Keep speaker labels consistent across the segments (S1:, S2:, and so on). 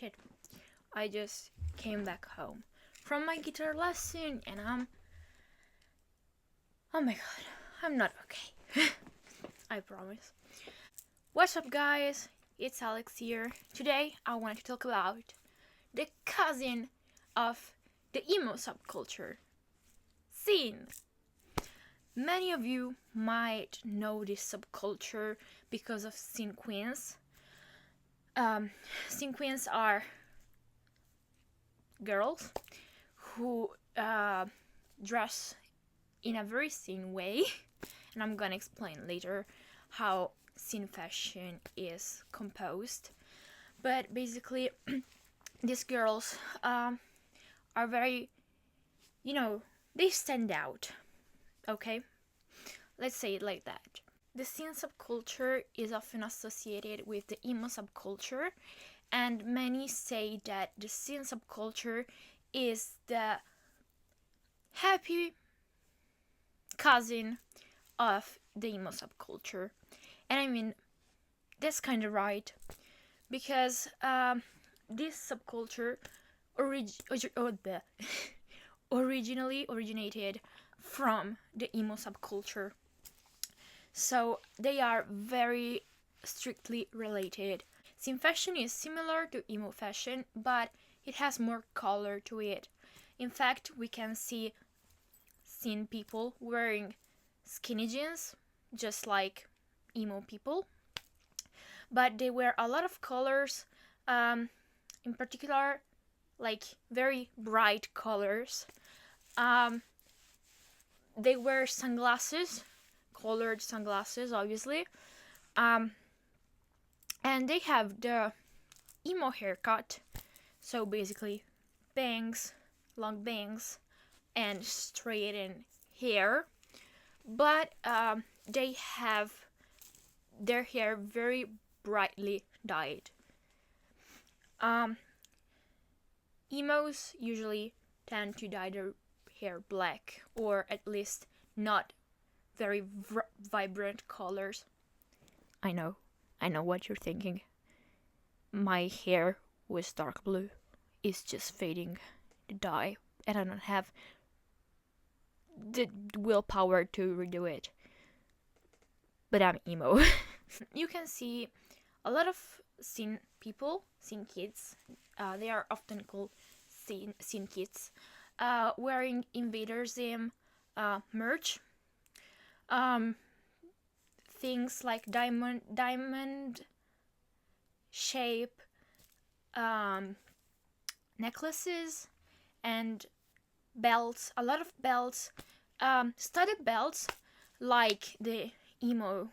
S1: shit. I just came back home from my guitar lesson and oh my god, I'm not okay. I promise. What's up guys, it's Alex here. Today I want to talk about the cousin of the emo subculture, scene. Many of you might know this subculture because of scene queens. Scene queens are girls who dress in a very scene way, and I'm gonna explain later how scene fashion is composed. But basically, these girls are very, they stand out. Okay, let's say it like that. The scene subculture is often associated with the emo subculture, and many say that the scene subculture is the happy cousin of the emo subculture. And I mean, that's kind of right, because this subculture originally originated from the emo subculture. So they are very strictly related. Scene fashion is similar to emo fashion, but it has more color to it. In fact, we can see scene people wearing skinny jeans, just like emo people. But they wear a lot of colors, in particular, like very bright colors. They wear sunglasses, colored sunglasses, obviously. And they have the emo haircut, so basically bangs, long bangs, and straightened hair. But they have their hair very brightly dyed. Emos usually tend to dye their hair black, or at least not very vibrant colors. I know what you're thinking. My hair was dark blue. It's just fading to dye, and I don't have the willpower to redo it. But I'm emo. You can see a lot of scene people, scene kids, they are often called scene kids, wearing Invader Zim merch. Things like diamond shape necklaces and belts, a lot of belts, studded belts like the emo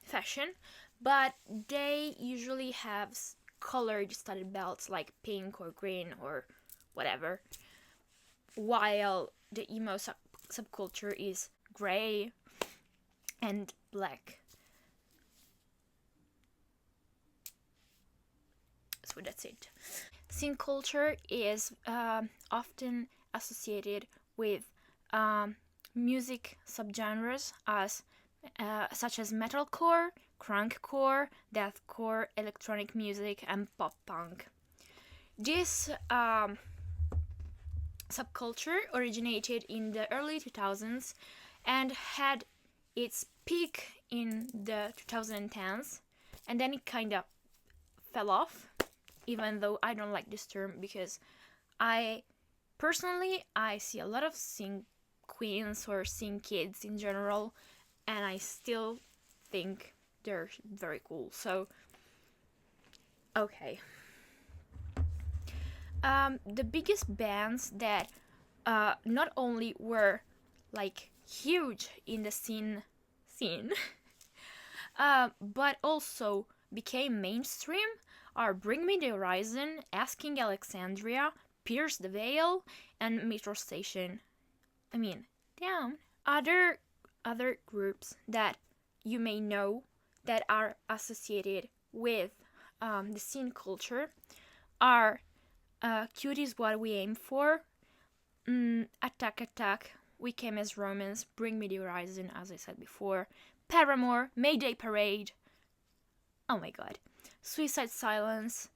S1: fashion, but they usually have colored studded belts like pink or green or whatever, while the emo subculture is gray and black. So that's it. Scene culture is often associated with music subgenres such as metalcore, crankcore, deathcore, electronic music, and pop punk. This subculture originated in the early 2000s and had its peak in the 2010s, and then it kind of fell off, even though I don't like this term, because I see a lot of scene queens or scene kids in general, and I still think they're very cool. So, okay. The biggest bands that not only were like huge in the scene, but also became mainstream are Bring Me the Horizon, Asking Alexandria, Pierce the Veil, and Metro Station. I mean, damn. Other groups that you may know that are associated with the scene culture are Cute Is What We Aim For, Attack, We Came As Romans, Bring Me the Horizon, as I said before, Paramore, Mayday Parade, oh my god, Suicide Silence,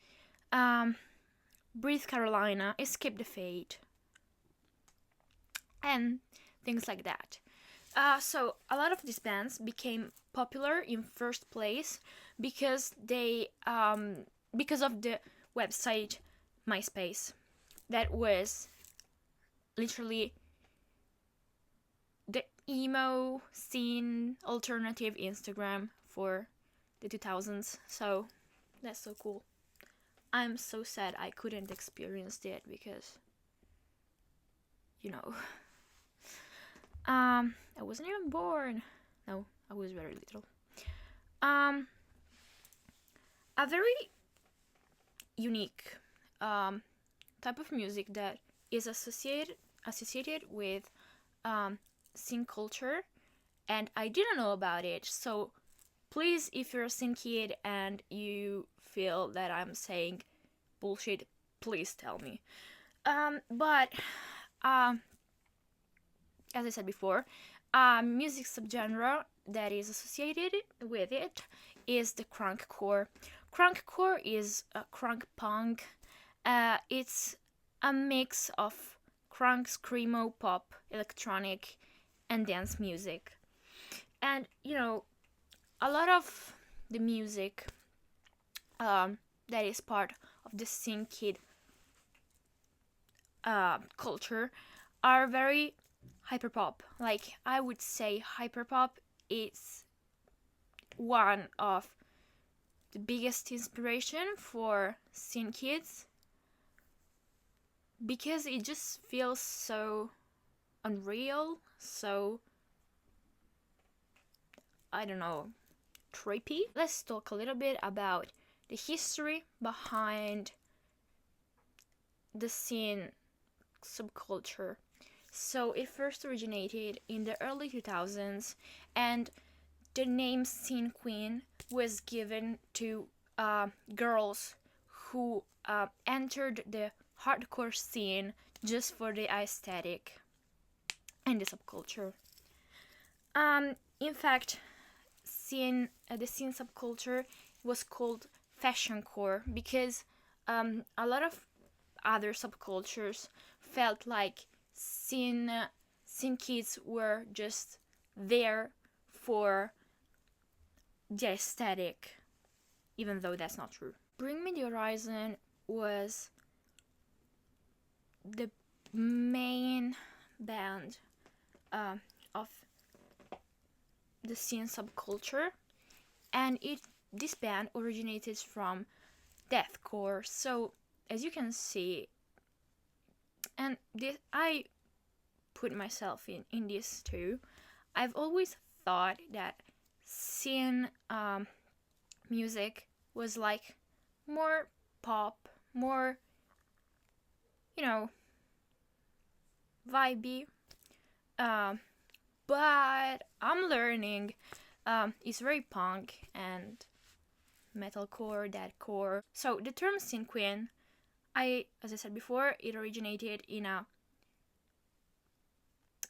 S1: Breathe Carolina, Escape the Fate, and things like that. So a lot of these bands became popular in first place because because of the website MySpace, that was literally the emo scene alternative Instagram for the 2000s. So that's so cool. I'm so sad I couldn't experience it because, you know, I wasn't even born. No, I was very little. A very unique type of music that is associated with scene culture, and I didn't know about it. So please, if you're a scene kid and you feel that I'm saying bullshit, please tell me. But as I said before, music subgenre that is associated with it is the crunkcore. Crunkcore is crunk punk. It's a mix of crunk, screamo, pop, electronic, and dance music. And a lot of the music that is part of the scene kid culture are very hyperpop. Like, I would say hyperpop is one of the biggest inspiration for scene kids because it just feels so unreal, so, I don't know, trippy. Let's talk a little bit about the history behind the scene subculture. So it first originated in the early 2000s, and the name scene queen was given to girls who entered the hardcore scene just for the aesthetic and the subculture. In fact, the scene subculture was called fashioncore because a lot of other subcultures felt like scene kids were just there for the aesthetic, even though that's not true. Bring Me the Horizon was the main band of the scene subculture, and this band originated from deathcore. So as you can see, and I put myself in this too, I've always thought that scene music was like more pop, more, vibey, but I'm learning it's very punk and metalcore, deathcore. So the term scene queen, as I said before, it originated in a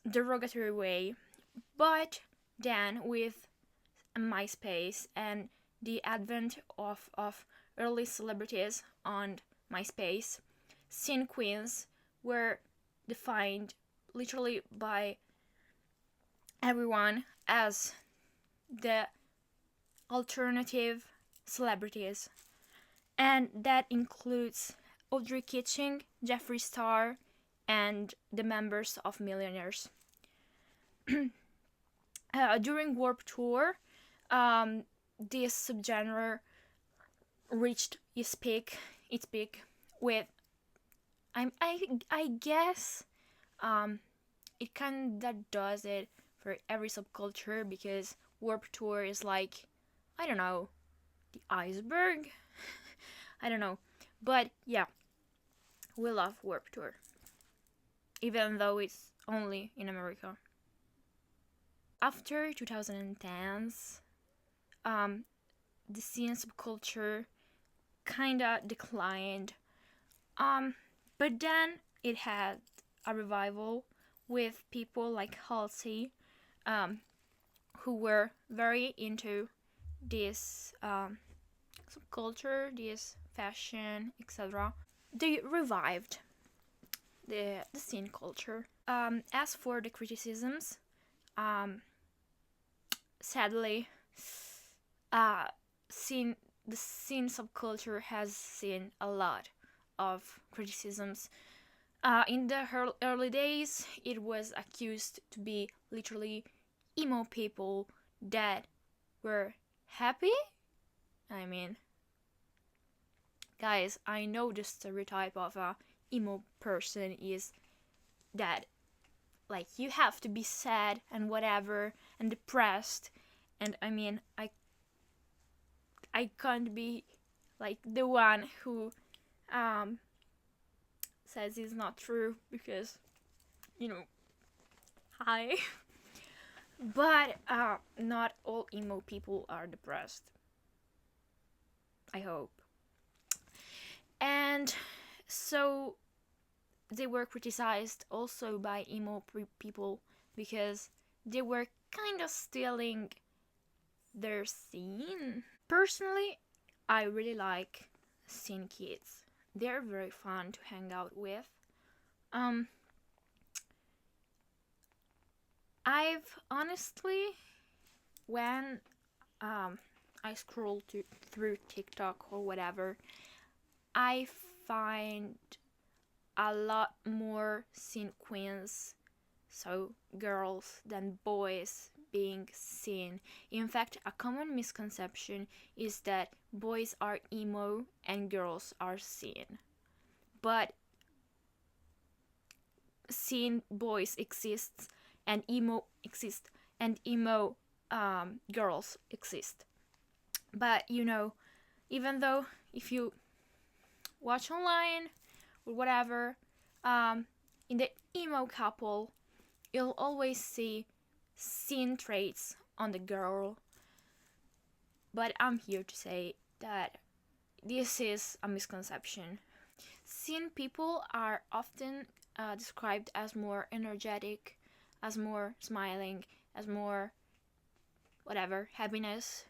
S1: derogatory way, but then with MySpace and the advent of early celebrities on MySpace, scene queens were defined literally by everyone as the alternative celebrities, and that includes Audrey Kitching, Jeffree Star, and the members of Millionaires. During Warped Tour, this subgenre reached its peak with, I guess, it kinda does it for every subculture because Warped Tour is like, I don't know, the iceberg? I don't know. But yeah, we love Warped Tour, even though it's only in America. After 2010s, the scene subculture kinda declined, but then it had a revival with people like Halsey, who were very into this subculture, this fashion, etc. they revived the scene culture. As for the criticisms, sadly, the scene subculture has seen a lot of criticisms. In the early days, it was accused to be literally emo people that were happy. I mean, guys, I know the stereotype of a emo person is that, like, you have to be sad and whatever and depressed, and I mean, I can't be like the one who says it's not true, because, you know, hi. But not all emo people are depressed, I hope. And so they were criticized also by emo people because they were kind of stealing their scene. Personally, I really like scene kids. They're very fun to hang out with. I've honestly, when I scroll through TikTok or whatever, I find a lot more scene queens, so girls, than boys being seen. In fact, a common misconception is that boys are emo and girls are seen. But scene boys exist and emo exist and emo girls exist. But you know, even though if you watch online or whatever, in the emo couple, you'll always see scene traits on the girl. But I'm here to say that this is a misconception. Scene people are often described as more energetic, as more smiling, as more whatever, happiness,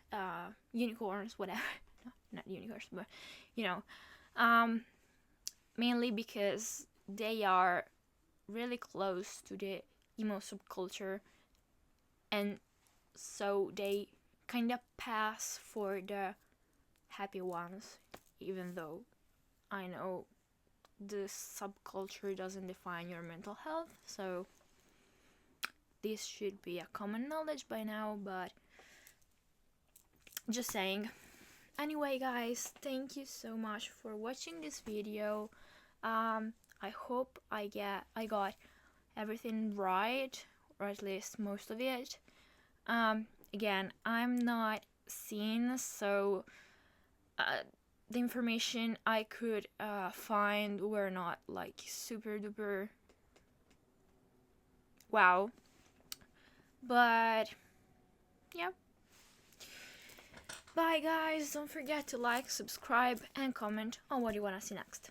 S1: unicorns, whatever. No, not unicorns, but you know, mainly because they are really close to the emo subculture, and so they kind of pass for the happy ones, even though I know the subculture doesn't define your mental health, so this should be a common knowledge by now, but just saying. Anyway, guys, thank you so much for watching this video. I hope I got everything right, or at least most of it. Again, I'm not seen, so the information I could find were not like super duper wow. But yeah. Bye guys, don't forget to like, subscribe and comment on what you wanna see next.